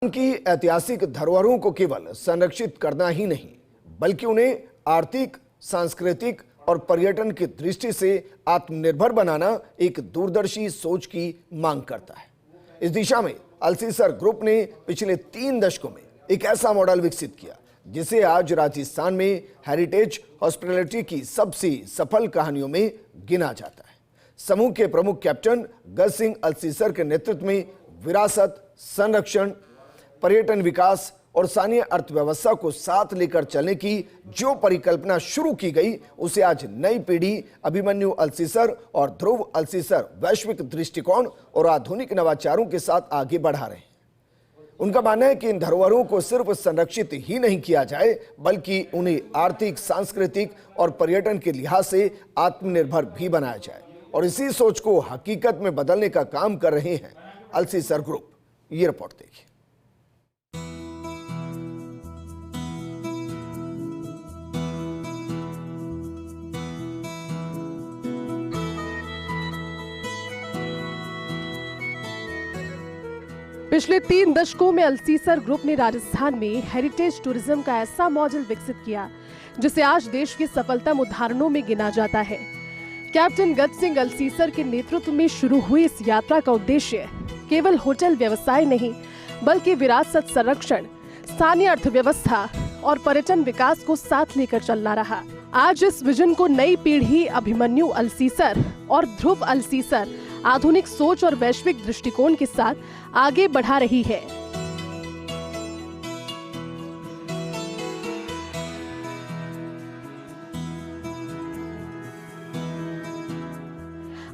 की ऐतिहासिक धरोहरों को केवल संरक्षित करना ही नहीं बल्कि उन्हें आर्थिक, सांस्कृतिक और पर्यटन की दृष्टि से आत्मनिर्भर बनाना एक दूरदर्शी सोच की मांग करता है। इस दिशा में अल्सीसर ग्रुप ने पिछले 3 दशकों में एक ऐसा मॉडल विकसित किया जिसे आज राजस्थान में हेरिटेज हॉस्पिटैलिटी की सबसे सफल कहानियों में गिना जाता है। समूह के प्रमुख कैप्टन गज सिंह अल्सीसर के नेतृत्व में विरासत, संरक्षण, पर्यटन विकास और स्थानीय अर्थव्यवस्था को साथ लेकर चलने की जो परिकल्पना शुरू की गई उसे आज नई पीढ़ी अभिमन्यु अल्सीसर और ध्रुव अल्सीसर वैश्विक दृष्टिकोण और आधुनिक नवाचारों के साथ आगे बढ़ा रहे हैं। उनका मानना है कि इन धरोहरों को सिर्फ संरक्षित ही नहीं किया जाए बल्कि उन्हें आर्थिक, सांस्कृतिक और पर्यटन के लिहाज से आत्मनिर्भर भी बनाया जाए और इसी सोच को हकीकत में बदलने का काम कर रहे हैं अल्सीसर ग्रुप। ये रिपोर्ट देखिए। पिछले 3 दशकों में अल्सीसर ग्रुप ने राजस्थान में हेरिटेज टूरिज्म का ऐसा मॉडल विकसित किया जिसे आज देश के सफलतम उदाहरणों में गिना जाता है। कैप्टन गज सिंह अल्सीसर के नेतृत्व में शुरू हुई इस यात्रा का उद्देश्य केवल होटल व्यवसाय नहीं बल्कि विरासत संरक्षण, स्थानीय अर्थव्यवस्था और पर्यटन विकास को साथ लेकर चलना रहा। आज इस विजन को नई पीढ़ी अभिमन्यु अल्सीसर और ध्रुव अल्सीसर आधुनिक सोच और वैश्विक दृष्टिकोण के साथ आगे बढ़ा रही है।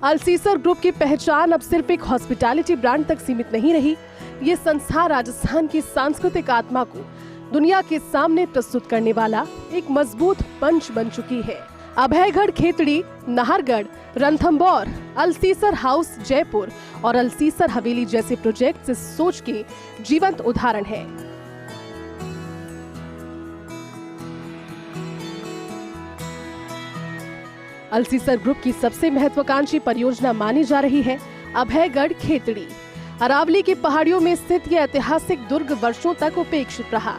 अल्सीसर ग्रुप की पहचान अब सिर्फ एक हॉस्पिटैलिटी ब्रांड तक सीमित नहीं रही। ये संस्था राजस्थान की सांस्कृतिक आत्मा को दुनिया के सामने प्रस्तुत करने वाला एक मजबूत मंच बन चुकी है। अभयगढ़ खेतड़ी, नाहरगढ़, रणथंभौर, अल्सीसर हाउस जयपुर और अल्सीसर हवेली जैसे प्रोजेक्ट्स इस सोच के जीवंत उदाहरण हैं। अल्सीसर ग्रुप की सबसे महत्वाकांक्षी परियोजना मानी जा रही है अभयगढ़ खेतड़ी। अरावली की पहाड़ियों में स्थित यह ऐतिहासिक दुर्ग वर्षों तक उपेक्षित रहा,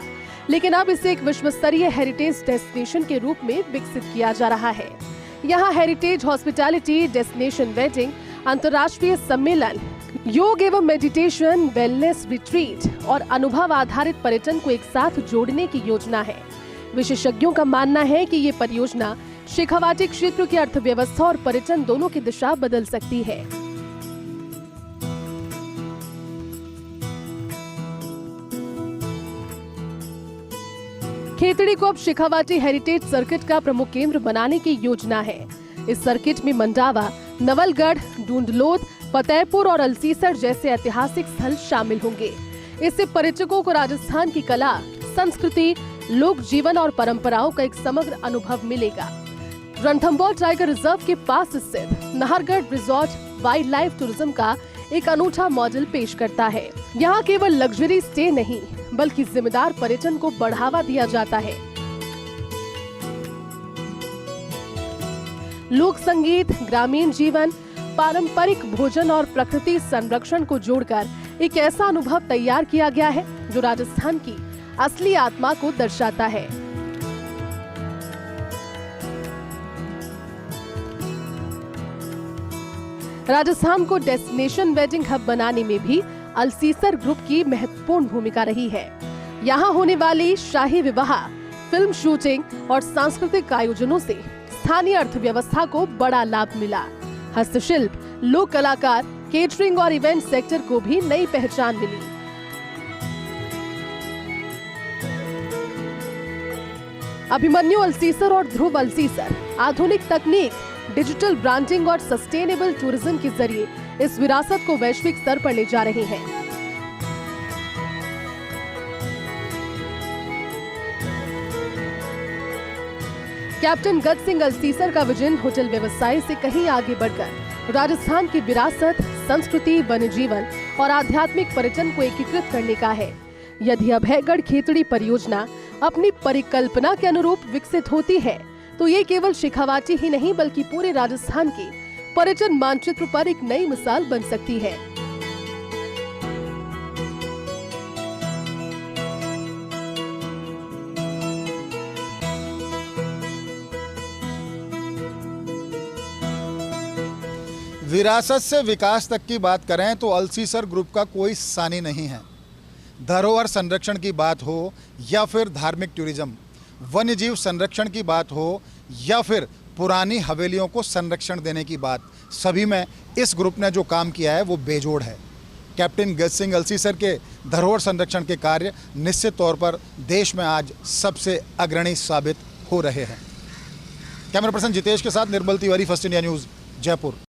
लेकिन अब इसे एक विश्वस्तरीय हेरिटेज डेस्टिनेशन के रूप में विकसित किया जा रहा है। यहाँ हेरिटेज हॉस्पिटैलिटी, डेस्टिनेशन वेडिंग, अंतर्राष्ट्रीय सम्मेलन, योग एवं मेडिटेशन, वेलनेस रिट्रीट और अनुभव आधारित पर्यटन को एक साथ जोड़ने की योजना है। विशेषज्ञों का मानना है कि ये परियोजना शेखावाटी क्षेत्र की अर्थव्यवस्था और पर्यटन दोनों की दिशा बदल सकती है। खेतड़ी को अब शेखावाटी हेरिटेज सर्किट का प्रमुख केंद्र बनाने की योजना है। इस सर्किट में मंडावा, नवलगढ़, डूंडलोद, फतेहपुर और अल्सीसर जैसे ऐतिहासिक स्थल शामिल होंगे। इससे पर्यटकों को राजस्थान की कला, संस्कृति, लोक जीवन और परंपराओं का एक समग्र अनुभव मिलेगा। रणथंभौर टाइगर रिजर्व के पास स्थित Nahargarh resort wild life tourism का एक अनूठा मॉडल पेश करता है। यहाँ केवल लग्जरी स्टे नहीं बल्कि जिम्मेदार पर्यटन को बढ़ावा दिया जाता है। लोक संगीत, ग्रामीण जीवन, पारंपरिक भोजन और प्रकृति संरक्षण को जोड़कर एक ऐसा अनुभव तैयार किया गया है जो राजस्थान की असली आत्मा को दर्शाता है। राजस्थान को डेस्टिनेशन वेडिंग हब बनाने में भी अल्सीसर ग्रुप की महत्वपूर्ण भूमिका रही है। यहाँ होने वाली शाही विवाह, फिल्म शूटिंग और सांस्कृतिक आयोजनों से स्थानीय अर्थव्यवस्था को बड़ा लाभ मिला। हस्तशिल्प, लोक कलाकार, केटरिंग और इवेंट सेक्टर को भी नई पहचान मिली। अभिमन्यु अल्सीसर और ध्रुव अल्सीसर आधुनिक तकनीक, डिजिटल ब्रांडिंग और सस्टेनेबल टूरिज्म के जरिए इस विरासत को वैश्विक स्तर पर ले जा रहे हैं। कैप्टन गज सिंह अल्सीसर का विजन होटल व्यवसाय से कहीं आगे बढ़कर राजस्थान की विरासत, संस्कृति, वन्य जीवन और आध्यात्मिक पर्यटन को एकीकृत करने का है। यदि अभयगढ़ खेतड़ी परियोजना अपनी परिकल्पना के अनुरूप विकसित होती है तो ये केवल शेखावाटी ही नहीं बल्कि पूरे राजस्थान के पर्यटन मानचित्र पर एक नई मिसाल बन सकती है। विरासत से विकास तक की बात करें तो अल्सीसर ग्रुप का कोई सानी नहीं है। धरोहर संरक्षण की बात हो या फिर धार्मिक टूरिज्म, वन्यजीव संरक्षण की बात हो या फिर पुरानी हवेलियों को संरक्षण देने की बात, सभी में इस ग्रुप ने जो काम किया है वो बेजोड़ है। कैप्टन गज सिंह अल्सीसर के धरोहर संरक्षण के कार्य निश्चित तौर पर देश में आज सबसे अग्रणी साबित हो रहे हैं। कैमरा पर्सन जितेश के साथ Nirmal Tiwari, first India news, Jaipur.